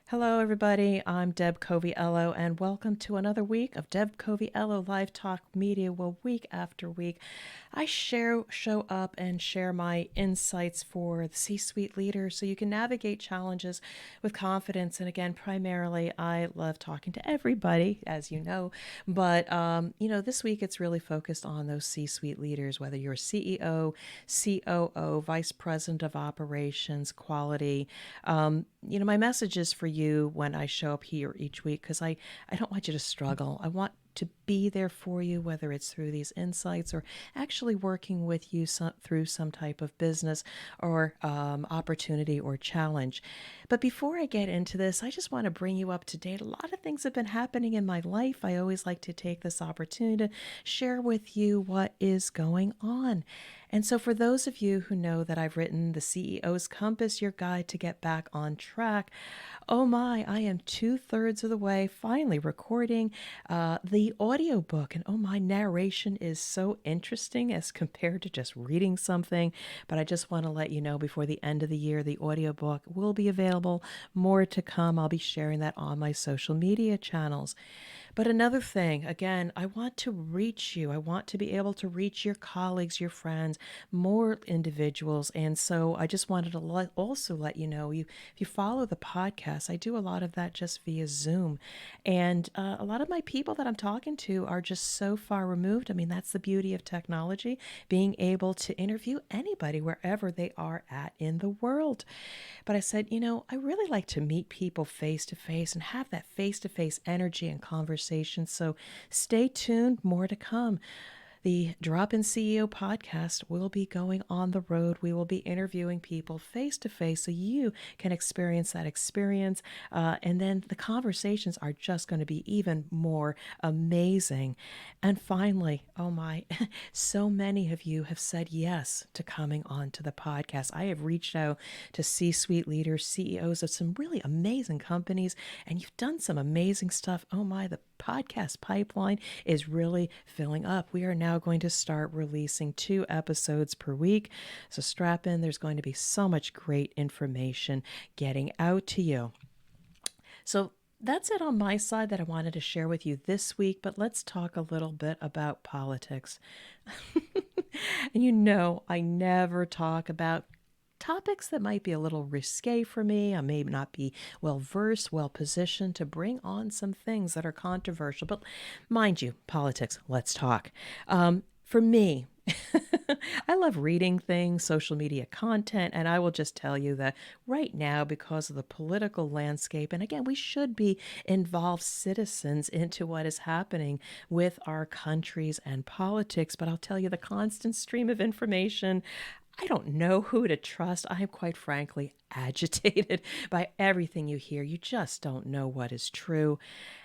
Hello, everybody. I'm Deb Coviello, and welcome to another week of Deb Coviello Live Talk Media. Well, week after week, I show up and share my insights for the C-suite leaders so you can navigate challenges with confidence. And again, primarily, I love talking to everybody, as you know. But this week it's really focused on those C-suite leaders, whether you're CEO, COO, Vice President of Operations, Quality. My message is for you when I show up here each week because I don't want you to struggle. I want to be there for you, whether it's through these insights or actually working with you through some type of business or opportunity or challenge. But before I get into this, I just want to bring you up to date. A lot of things have been happening in my life. I always like to take this opportunity to share with you what is going on. And so, for those of you who know that I've written The CEO's Compass, your guide to get back on track, oh my, I am 2/3 of the way finally recording the audiobook. And oh my, narration is so interesting as compared to just reading something. But I just want to let you know before the end of the year, the audiobook will be available. More to come. I'll be sharing that on my social media channels. But another thing, again, I want to reach you. I want to be able to reach your colleagues, your friends, more individuals. And so I just wanted to also let you know, if you follow the podcast, I do a lot of that just via Zoom. And a lot of my people that I'm talking to are just so far removed. I mean, that's the beauty of technology, being able to interview anybody wherever they are at in the world. But I said, I really like to meet people face to face and have that face to face energy and conversation. So stay tuned, more to come. The Drop In CEO podcast will be going on the road. We will be interviewing people face to face so you can experience that experience. And then the conversations are just going to be even more amazing. And finally, oh my, so many of you have said yes to coming on to the podcast. I have reached out to C-suite leaders, CEOs of some really amazing companies, and you've done some amazing stuff. Oh my, the podcast pipeline is really filling up. We are now going to start releasing 2 episodes per week. So strap in. There's going to be so much great information getting out to you. So that's it on my side that I wanted to share with you this week, but let's talk a little bit about politics. And I never talk about topics that might be a little risque for me. I may not be well versed, well positioned to bring on some things that are controversial. But mind you, politics, let's talk. For me, I love reading things, social media content, and I will just tell you that right now, because of the political landscape, and again, we should be involved citizens into what is happening with our countries and politics, but I'll tell you the constant stream of information. I don't know who to trust. I am quite frankly agitated by everything you hear. You just don't know what is true.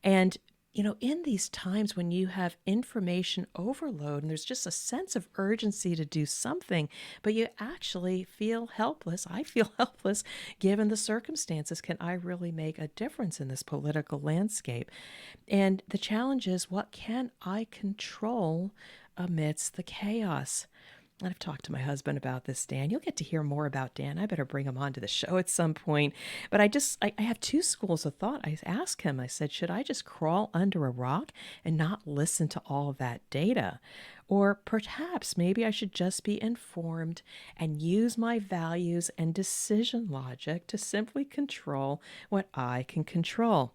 And in these times when you have information overload and there's just a sense of urgency to do something, but you actually feel helpless. I feel helpless given the circumstances. Can I really make a difference in this political landscape? And the challenge is, what can I control amidst the chaos? And I've talked to my husband about this, Dan. You'll get to hear more about Dan. I better bring him onto the show at some point. But I have 2 schools of thought. I asked him, I said, should I just crawl under a rock and not listen to all of that data? Or perhaps maybe I should just be informed and use my values and decision logic to simply control what I can control.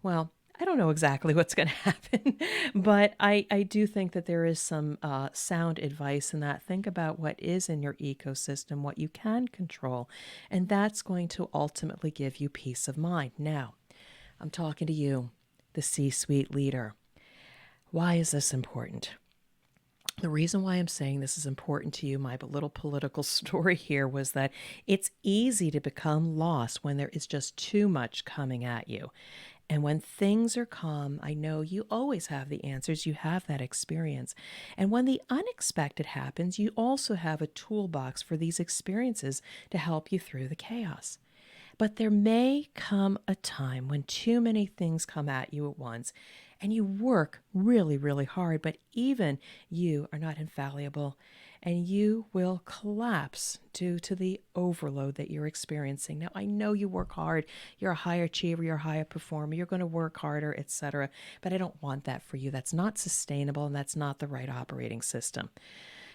Well, I don't know exactly what's going to happen, but I do think that there is some sound advice in that. Think about what is in your ecosystem, what you can control, and that's going to ultimately give you peace of mind. Now, I'm talking to you, the C-suite leader. Why is this important? The reason why I'm saying this is important to you, my little political story here, was that it's easy to become lost when there is just too much coming at you. And when things are calm, I know you always have the answers. You have that experience. And when the unexpected happens, you also have a toolbox for these experiences to help you through the chaos. But there may come a time when too many things come at you at once and you work really, really hard, but even you are not infallible. and you will collapse due to the overload that you're experiencing. Now, I know you work hard, you're a high achiever, you're a high performer, you're going to work harder, etc. But I don't want that for you. That's not sustainable, and that's not the right operating system.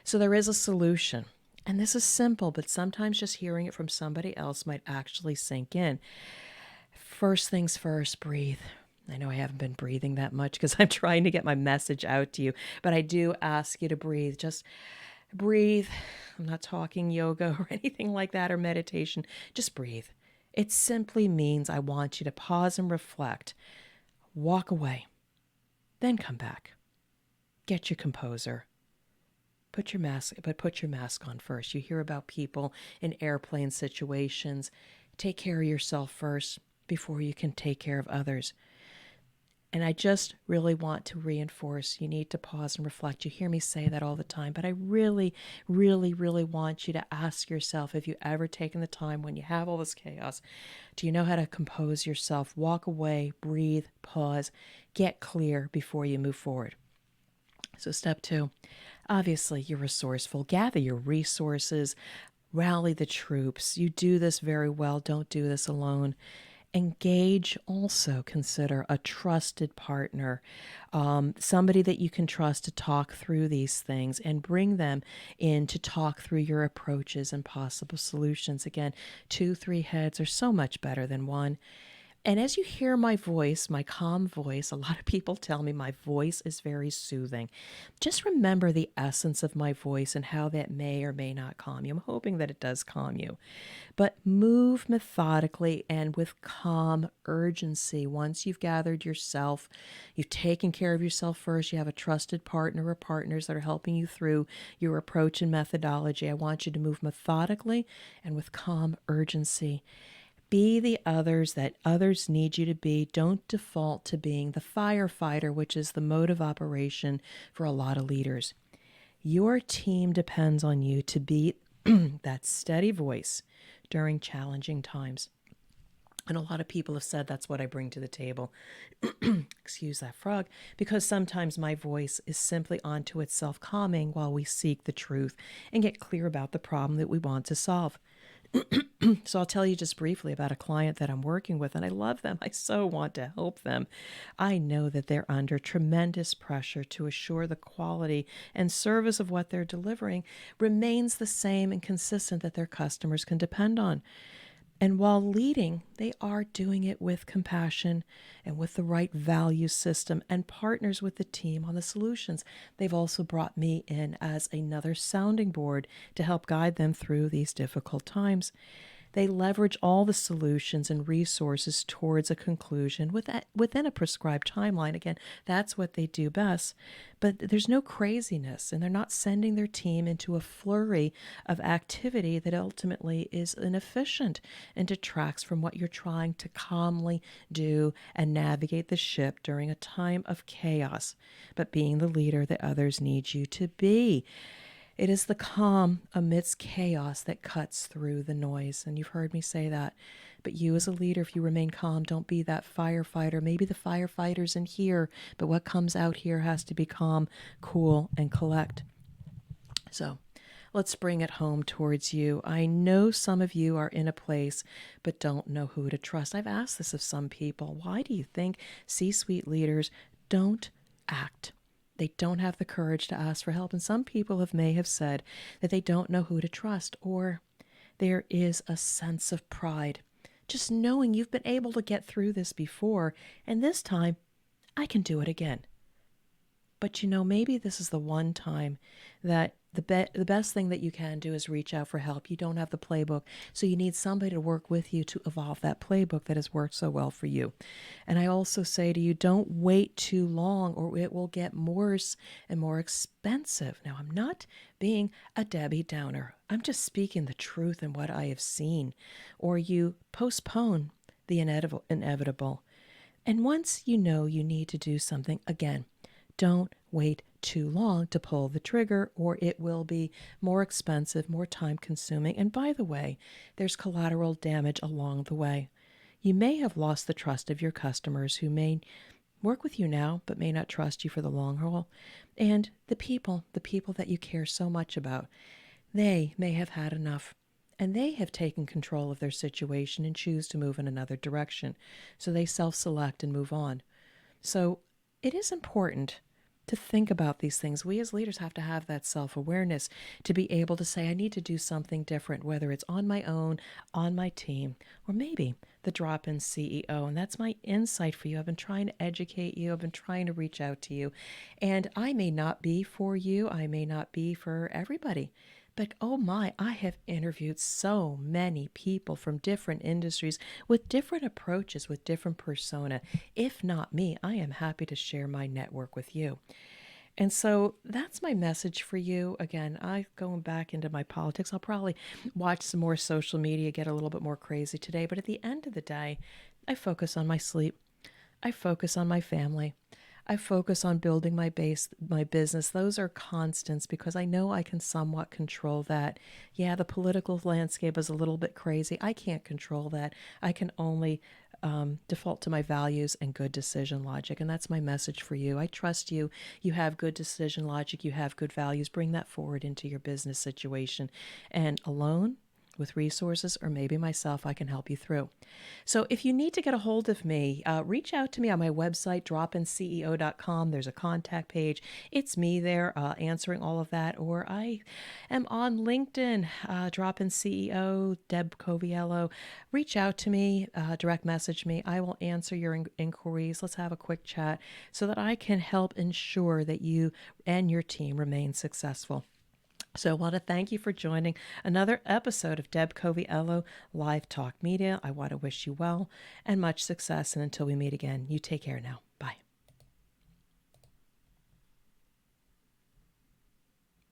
So there is a solution. And this is simple, but sometimes just hearing it from somebody else might actually sink in. First things first, breathe. I know I haven't been breathing that much because I'm trying to get my message out to you, but I do ask you to breathe. Just breathe. I'm not talking yoga or anything like that or meditation. Just breathe. It simply means I want you to pause and reflect. Walk away. Then come back. Get your composure. Put your mask on first. You hear about people in airplane situations. Take care of yourself first before you can take care of others. And I just really want to reinforce, you need to pause and reflect. You hear me say that all the time, but I really, really, really want you to ask yourself, if you ever taken the time when you have all this chaos, do you know how to compose yourself? Walk away, breathe, pause, get clear before you move forward. So step 2, obviously you're resourceful. Gather your resources, rally the troops. You do this very well. Don't do this alone. Engage, also consider a trusted partner, somebody that you can trust to talk through these things, and bring them in to talk through your approaches and possible solutions. Again, 2, 3 heads are so much better than one. And as you hear my voice, my calm voice, a lot of people tell me my voice is very soothing. Just remember the essence of my voice and how that may or may not calm you. I'm hoping that it does calm you. But move methodically and with calm urgency. Once you've gathered yourself, you've taken care of yourself first, you have a trusted partner or partners that are helping you through your approach and methodology. I want you to move methodically and with calm urgency. Be the others that others need you to be. Don't default to being the firefighter, which is the mode of operation for a lot of leaders. Your team depends on you to be that steady voice during challenging times. And a lot of people have said that's what I bring to the table. Excuse that frog. Because sometimes my voice is simply onto itself calming while we seek the truth and get clear about the problem that we want to solve. So I'll tell you just briefly about a client that I'm working with, and I love them. I so want to help them. I know that they're under tremendous pressure to assure the quality and service of what they're delivering remains the same and consistent that their customers can depend on. And while leading, they are doing it with compassion and with the right value system and partners with the team on the solutions. They've also brought me in as another sounding board to help guide them through these difficult times. They leverage all the solutions and resources towards a conclusion within a prescribed timeline. Again, that's what they do best. But there's no craziness, and they're not sending their team into a flurry of activity that ultimately is inefficient and detracts from what you're trying to calmly do and navigate the ship during a time of chaos, but being the leader that others need you to be. It is the calm amidst chaos that cuts through the noise. And you've heard me say that. But you as a leader, if you remain calm, don't be that firefighter. Maybe the firefighter's in here, but what comes out here has to be calm, cool, and collect. So let's bring it home towards you. I know some of you are in a place but don't know who to trust. I've asked this of some people. Why do you think C-suite leaders don't act? They don't have the courage to ask for help. And some people may have said that they don't know who to trust, or there is a sense of pride. Just knowing you've been able to get through this before, and this time I can do it again. But maybe this is the one time that the best thing that you can do is reach out for help. You don't have the playbook, so you need somebody to work with you to evolve that playbook that has worked so well for you. And I also say to you, don't wait too long or it will get worse and more expensive. Now, I'm not being a Debbie Downer. I'm just speaking the truth and what I have seen. Or you postpone the inevitable. And once you know you need to do something, again, don't wait too long to pull the trigger, or it will be more expensive, more time consuming. And by the way, there's collateral damage along the way. You may have lost the trust of your customers who may work with you now, but may not trust you for the long haul. And the people that you care so much about, they may have had enough. And they have taken control of their situation and choose to move in another direction. So they self-select and move on. So it is important to think about these things. We as leaders have to have that self-awareness to be able to say, I need to do something different, whether it's on my own, on my team, or maybe the drop-in CEO. And that's my insight for you. I've been trying to educate you. I've been trying to reach out to you. And I may not be for you. I may not be for everybody. But oh my, I have interviewed so many people from different industries with different approaches, with different persona. If not me, I am happy to share my network with you. And so that's my message for you. Again, I going back into my politics. I'll probably watch some more social media, get a little bit more crazy today. But at the end of the day, I focus on my sleep. I focus on my family. I focus on building my base, my business. Those are constants because I know I can somewhat control that. Yeah, the political landscape is a little bit crazy. I can't control that. I can only default to my values and good decision logic. And that's my message for you. I trust you. You have good decision logic. You have good values. Bring that forward into your business situation. And alone, with resources, or maybe myself, I can help you through. So if you need to get a hold of me, reach out to me on my website, dropinceo.com. There's a contact page. It's me there answering all of that. Or I am on LinkedIn, Drop-In CEO, Deb Coviello. Reach out to me, direct message me. I will answer your inquiries. Let's have a quick chat so that I can help ensure that you and your team remain successful. So I want to thank you for joining another episode of Deb Covello Live Talk Media. I want to wish you well and much success. And until we meet again, you take care now.